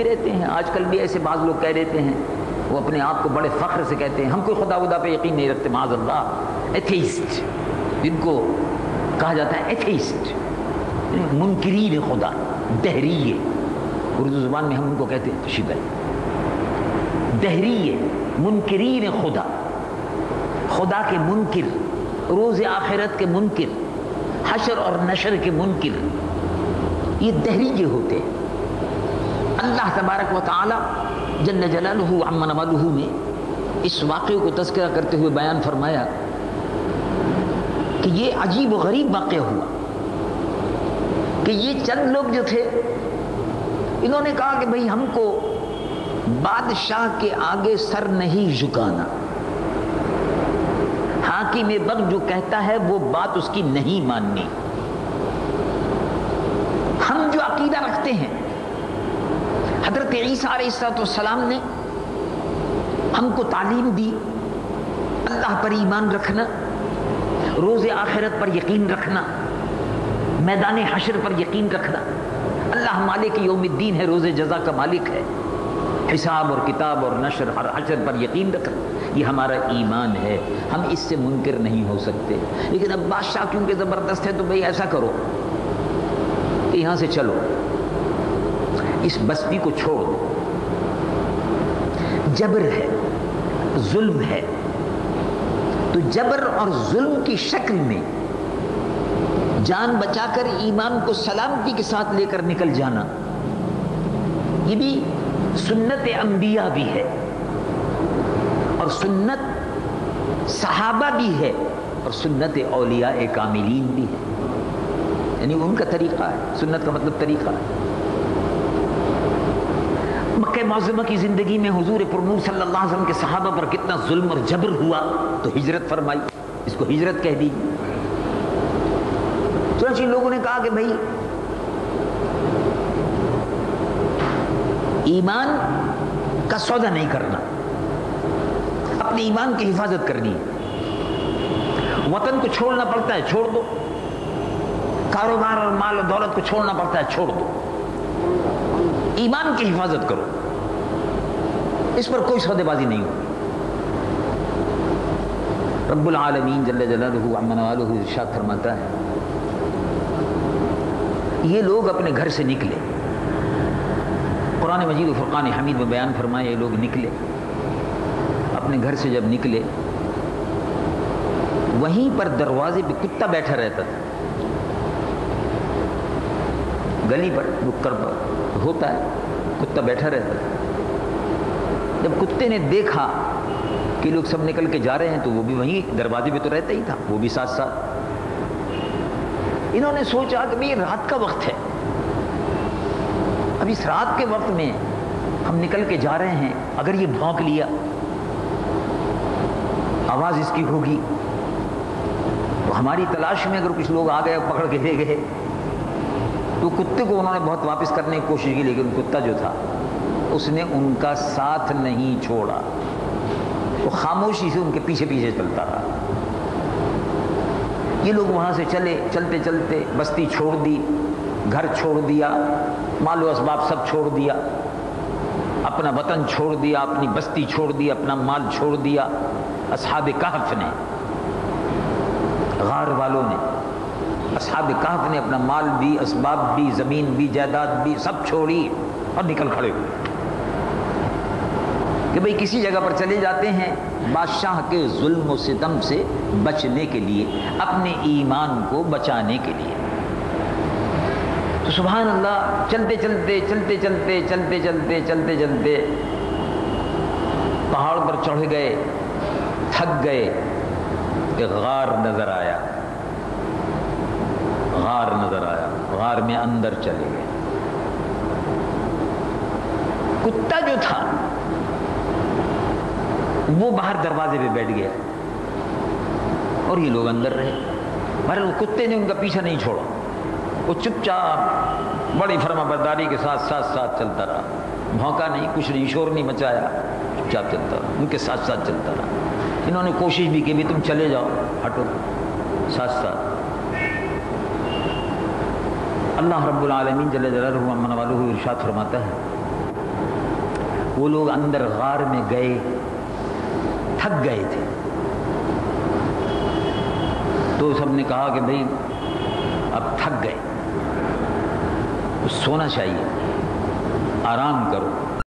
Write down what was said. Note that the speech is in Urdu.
بھی رہتے ہیں. آج کل بھی ایسے بعض لوگ کہہ دیتے ہیں, وہ اپنے آپ کو بڑے فخر سے کہتے ہیں ہم کوئی خدا ودا پہ یقین نہیں رکھتے, معاذ اللہ, ایتھیسٹ جن کو کہا جاتا ہے ایتھیسٹ, منکرین خدا, دہریے, اردو زبان میں ہم ان کو کہتے ہیں تشبہ, دہریے, منکرین خدا, خدا کے منکر, روز آخرت کے منکر, حشر اور نشر کے منکر, یہ دہریے ہوتے ہیں. اللہ تبارک و تعالی جل جلالہ عم نوالہ نے اس واقعے کو تذکرہ کرتے ہوئے بیان فرمایا کہ یہ عجیب و غریب واقعہ ہوا کہ یہ چند لوگ جو تھے انہوں نے کہا کہ بھئی ہم کو بادشاہ کے آگے سر نہیں جھکانا, حاکم وقت جو کہتا ہے وہ بات اس کی نہیں ماننی. ہم جو عقیدہ رکھتے ہیں, حضرت عیسیٰ علیہ السلام نے ہم کو تعلیم دی, اللہ پر ایمان رکھنا, روز آخرت پر یقین رکھنا, میدان حشر پر یقین رکھنا, اللہ مالک یوم الدین ہے, روز جزا کا مالک ہے, حساب اور کتاب اور نشر اور حشر پر یقین رکھنا, یہ ہمارا ایمان ہے, ہم اس سے منکر نہیں ہو سکتے. لیکن اب بادشاہ کیونکہ زبردست ہے تو بھئی ایسا کرو کہ یہاں سے چلو, اس بستی کو چھوڑ دو, جبر ہے, ظلم ہے. تو جبر اور ظلم کی شکل میں جان بچا کر ایمان کو سلامتی کے ساتھ لے کر نکل جانا, یہ بھی سنت انبیاء بھی ہے اور سنت صحابہ بھی ہے اور سنت اولیاء کاملین بھی ہے. یعنی ان کا طریقہ ہے, سنت کا مطلب طریقہ ہے. مکہ معظمہ کی زندگی میں حضور پرنور صلی اللہ علیہ وسلم کے صحابہ پر کتنا ظلم اور جبر ہوا تو ہجرت فرمائی, اس کو ہجرت کہہ دی. چنانچہ لوگوں نے کہا کہ بھئی ایمان کا سودا نہیں کرنا, اپنے ایمان کی حفاظت کرنی ہے. وطن کو چھوڑنا پڑتا ہے چھوڑ دو, کاروبار اور مال و دولت کو چھوڑنا پڑتا ہے چھوڑ دو, ایمان کی حفاظت کرو, اس پر کوئی سودے بازی نہیں ہو. رب العالمین جل جلالہ عم نوالہ ارشاد فرماتا ہے یہ لوگ اپنے گھر سے نکلے, قرآن مجید و فرقان حمید میں بیان فرمایا یہ لوگ نکلے, اپنے گھر سے جب نکلے وہیں پر دروازے پہ کتا بیٹھا رہتا تھا, گلی پر نکڑ پر ہوتا ہے کتا بیٹھا رہتا تھا. جب کتے نے دیکھا کہ لوگ سب نکل کے جا رہے ہیں تو وہ بھی وہیں دروازے پہ تو رہتا ہی تھا, وہ بھی ساتھ ساتھ. انہوں نے سوچا کہ یہ رات کا وقت ہے, اب اس رات کے وقت میں ہم نکل کے جا رہے ہیں, اگر یہ بھونک لیا آواز اس کی ہوگی تو ہماری تلاش میں اگر کچھ لوگ آ گئے پکڑ کے لے گئے. تو کتے کو انہوں نے بہت واپس کرنے کی کوشش کی, لیکن کتا جو تھا اس نے ان کا ساتھ نہیں چھوڑا, وہ خاموشی سے ان کے پیچھے پیچھے چلتا رہا. یہ لوگ وہاں سے چلے, چلتے چلتے بستی چھوڑ دی, گھر چھوڑ دیا, مال و اسباب سب چھوڑ دیا, اپنا وطن چھوڑ دیا, اپنی بستی چھوڑ دی, اپنا مال چھوڑ دیا. اصحاب کہف نے, غار والوں نے, اصحاب کہف نے اپنا مال بھی, اسباب بھی, زمین بھی, جائیداد بھی سب چھوڑی اور نکل کھڑے ہوئے کہ بھئی کسی جگہ پر چلے جاتے ہیں بادشاہ کے ظلم و ستم سے بچنے کے لیے, اپنے ایمان کو بچانے کے لیے. تو سبحان اللہ, چلتے چلتے چلتے چلتے چلتے چلتے چلتے چلتے پہاڑ پر چڑھ گئے, تھک گئے, ایک غار نظر آیا, غار نظر آیا, غار میں اندر چلے گئے. کتا جو تھا وہ باہر دروازے پہ بیٹھ گیا اور یہ لوگ اندر رہے. بہرحال کتے نے ان کا پیچھا نہیں چھوڑا, وہ چپ چاپ بڑی فرما برداری کے ساتھ ساتھ چلتا رہا, بھونکا نہیں, کچھ نہیں, شور نہیں مچایا, چپ چاپ چلتا رہا, ان کے ساتھ ساتھ چلتا رہا. انہوں نے کوشش بھی کی بھی تم چلے جاؤ, ہٹو, ساتھ ساتھ. اللہ رب العالمین جل جلالہ عم نوالہ ارشاد فرماتا ہے وہ لوگ اندر غار میں گئے، تھک گئے تھے، تو سب نے کہا کہ بھئی اب تھک گئے، سونا چاہیے، آرام کرو۔